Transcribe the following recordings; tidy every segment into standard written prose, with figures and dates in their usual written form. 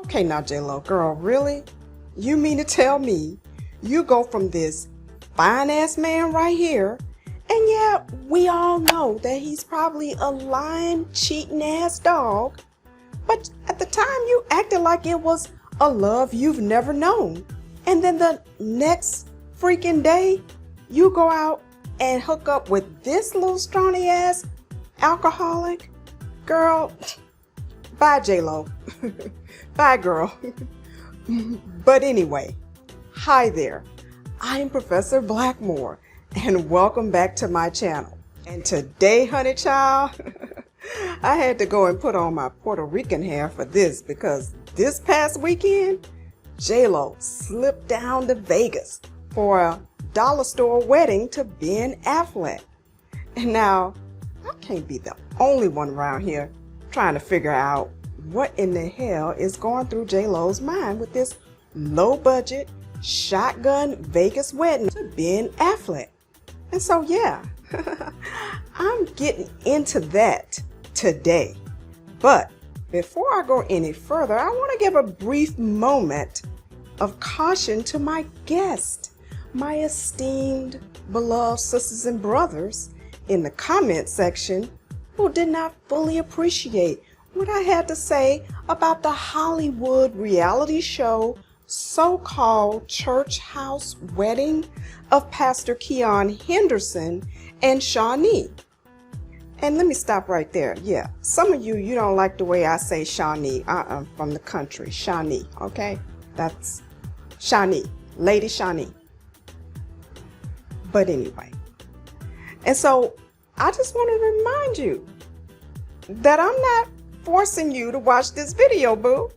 Okay, now J-Lo, girl, really? You mean to tell me you go from this fine-ass man right here, and yeah, we all know that he's probably a lying, cheating-ass dog, but at the time you acted like it was a love you've never known, and then the next freaking day, you go out and hook up with this little scrawny-ass alcoholic? Girl, bye, J-Lo. Bye, girl. But anyway, hi there. I'm Professor Blackmore, and welcome back to my channel. And today, honey child, I had to go and put on my Puerto Rican hair for this because this past weekend, J-Lo slipped down to Vegas for a dollar store wedding to Ben Affleck. And now, I can't be the only one around here trying to figure out what in the hell is going through J-Lo's mind with this low-budget shotgun Vegas wedding to Ben Affleck. And so, yeah, I'm getting into that today. But before I go any further, I want to give a brief moment of caution to my guest, my esteemed, beloved sisters and brothers in the comment section who did not fully appreciate what I had to say about the Hollywood reality show so-called church house wedding of Pastor Keon Henderson and Shawnee. And let me stop right there. Yeah, some of you don't like the way I say Shawnee. I'm from the country. Shawnee, okay? That's Shawnee, Lady Shawnee. But anyway, and so I just want to remind you that I'm not forcing you to watch this video, boo.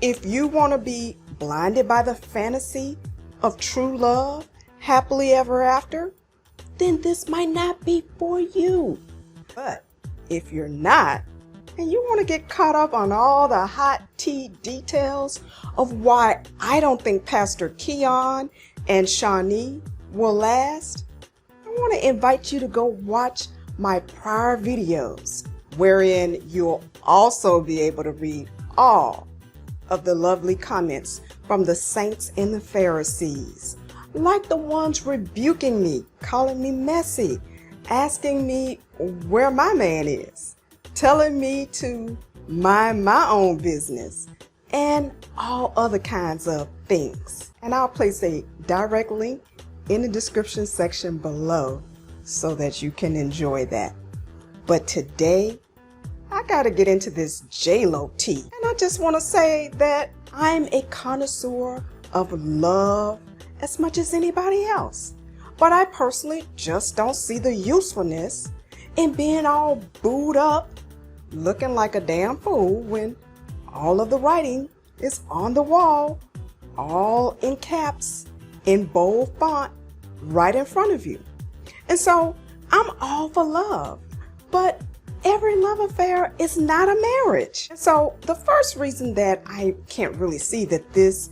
If you want to be blinded by the fantasy of true love, happily ever after, then this might not be for you. But if you're not, and you want to get caught up on all the hot tea details of why I don't think Pastor Keon and Shawnee will last, I want to invite you to go watch my prior videos, wherein you'll also be able to read all of the lovely comments from the saints and the Pharisees, like the ones rebuking me, calling me messy, asking me where my man is, telling me to mind my own business, and all other kinds of things. And I'll place a direct link in the description section below so that you can enjoy that. But today, I gotta get into this J-Lo tea. And I just want to say that I'm a connoisseur of love as much as anybody else. But I personally just don't see the usefulness in being all booed up, looking like a damn fool when all of the writing is on the wall, all in caps, in bold font, right in front of you. And so I'm all for love, but every love affair is not a marriage. And so the first reason that I can't really see that this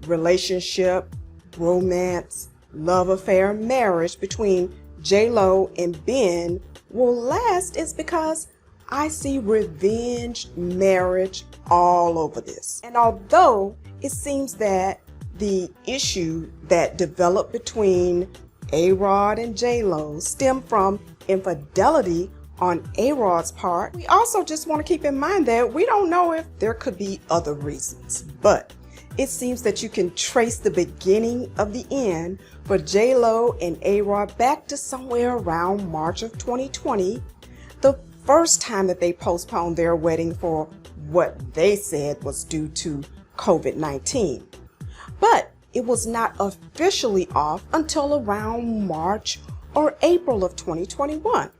relationship, romance, love affair, marriage between J-Lo and Ben will last is because I see revenge marriage all over this. And although it seems that the issue that developed between ARod and J-Lo stemmed from infidelity on ARod's part, we also just want to keep in mind that we don't know if there could be other reasons. But it seems that you can trace the beginning of the end for J-Lo and ARod back to somewhere around March of 2020, the first time that they postponed their wedding for what they said was due to COVID-19. But it was not officially off until around March or April of 2021.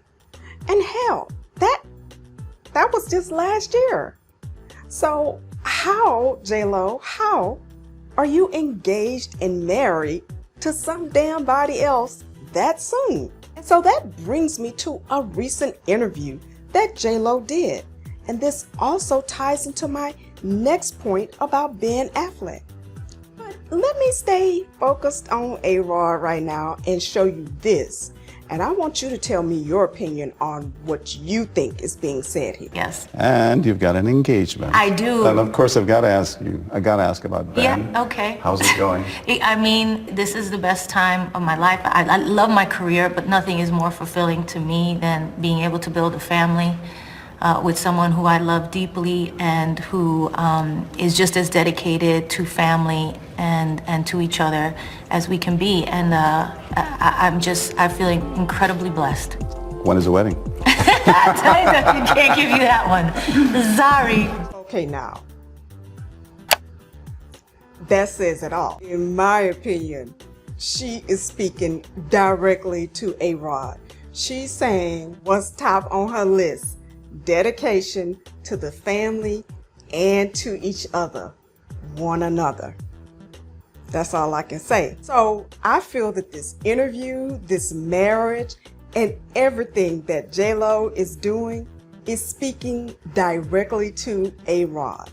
And hell, that was just last year. So how, J-Lo, how are you engaged and married to some damn body else that soon? And so that brings me to a recent interview that J-Lo did. And this also ties into my next point about Ben Affleck. But let me stay focused on ARod right now and show you this And I want you to tell me your opinion on what you think is being said here. Yes. And you've got an engagement. I do. And of course, I've got to ask about Ben. Yeah, okay. How's it going? I mean, this is the best time of my life. I love my career, but nothing is more fulfilling to me than being able to build a family with someone who I love deeply and who is just as dedicated to family and to each other as we can be. And I feel incredibly blessed. When is the wedding? I can't give you that one. Sorry. Okay, now. That says it all. In my opinion, she is speaking directly to ARod. She's saying what's top on her list: dedication to the family and to each other, one another. That's all I can say. So I feel that this interview, this marriage, and everything that J-Lo is doing is speaking directly to ARod.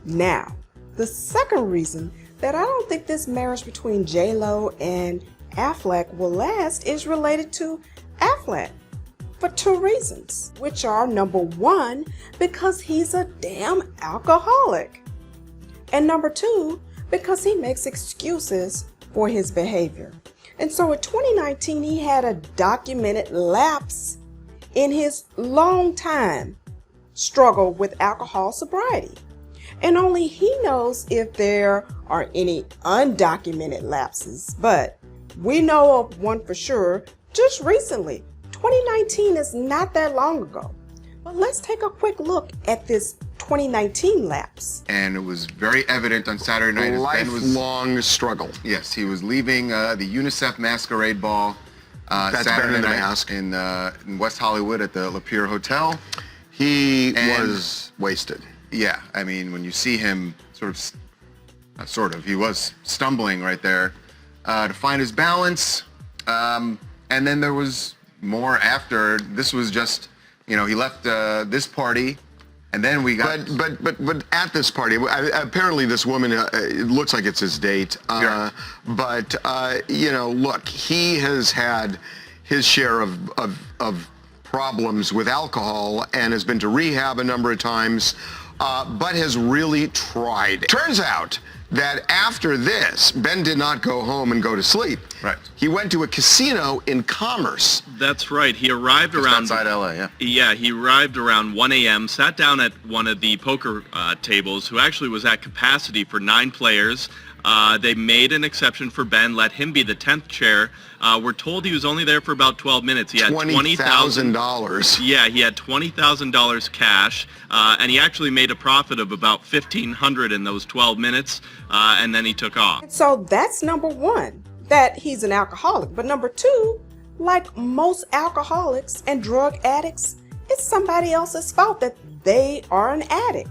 Now, the second reason that I don't think this marriage between J-Lo and Affleck will last is related to Affleck for two reasons, which are: number one, because he's a damn alcoholic, and number two, because he makes excuses for his behavior. And so in 2019, he had a documented lapse in his long time struggle with alcohol sobriety. And only he knows if there are any undocumented lapses. But we know of one for sure just recently. 2019 is not that long ago. But let's take a quick look at this 2019 lapse. And it was very evident on Saturday night. A lifelong struggle. Yes, he was leaving the UNICEF masquerade ball Saturday night in West Hollywood at the Lapeer Hotel. He was wasted. Yeah, I mean, when you see him he was stumbling right there to find his balance. And then there was more after. This was just, he left this party. And then we got... But at this party, apparently this woman, it looks like it's his date. Yeah. Look, he has had his share of problems with alcohol and has been to rehab a number of times, but has really tried. Turns out that after this, Ben did not go home and go to sleep. Right. He went to a casino in Commerce. That's right. He arrived just around... outside LA, yeah. Yeah, he arrived around 1 a.m., sat down at one of the poker tables, who actually was at capacity for 9 players. They made an exception for Ben, let him be the 10th chair. We're told he was only there for about 12 minutes. He had $20,000. Yeah, he had $20,000 cash, and he actually made a profit of about $1,500 in those 12 minutes, and then he took off. So that's number one, that he's an alcoholic. But number two, like most alcoholics and drug addicts, it's somebody else's fault that they are an addict.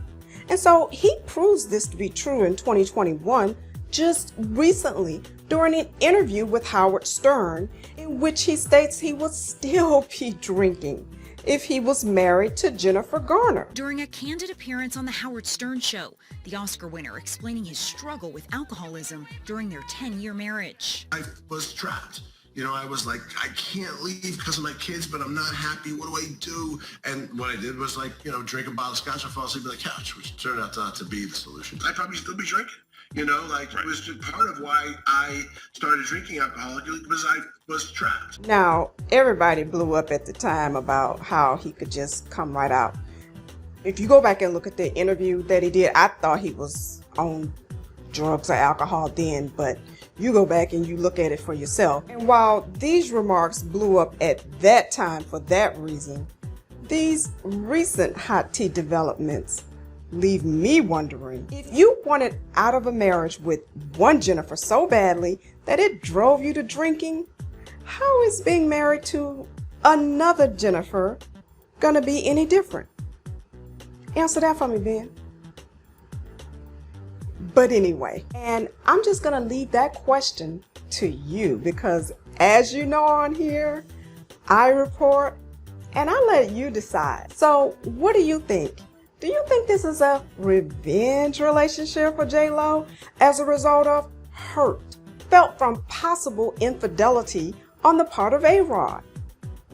And so he proves this to be true in 2021, just recently during an interview with Howard Stern, in which he states he would still be drinking if he was married to Jennifer Garner. During a candid appearance on the Howard Stern Show, the Oscar winner explaining his struggle with alcoholism during their 10-year marriage. I was trapped. I was like, I can't leave because of my kids, but I'm not happy. What do I do? And what I did was drink a bottle of scotch and fall asleep on the couch, which turned out not to be the solution. I'd probably still be drinking. Right. It was just part of why I started drinking alcoholically, because I was trapped. Now, everybody blew up at the time about how he could just come right out. If you go back and look at the interview that he did, I thought he was on drugs or alcohol then, but you go back and you look at it for yourself. And while these remarks blew up at that time for that reason, these recent hot tea developments leave me wondering, if you wanted out of a marriage with one Jennifer so badly that it drove you to drinking, how is being married to another Jennifer gonna be any different? Answer that for me, Ben. But anyway, and I'm just gonna leave that question to you, because as you know on here, I report and I let you decide. So what do you think? Do you think this is a revenge relationship for J-Lo as a result of hurt felt from possible infidelity on the part of ARod?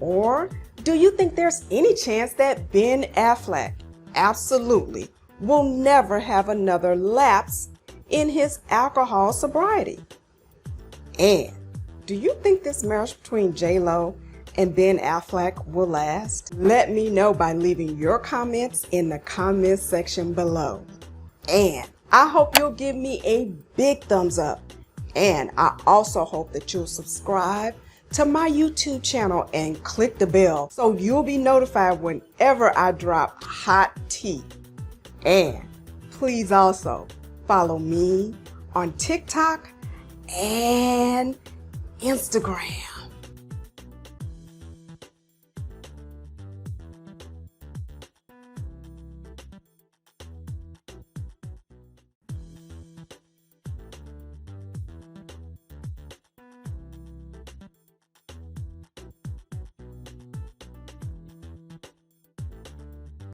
Or do you think there's any chance that Ben Affleck absolutely will never have another lapse in his alcohol sobriety? And do you think this marriage between J-Lo and Ben Affleck will last? Let me know by leaving your comments in the comments section below. And I hope you'll give me a big thumbs up. And I also hope that you'll subscribe to my YouTube channel and click the bell so you'll be notified whenever I drop hot tea. And please also follow me on TikTok and Instagram.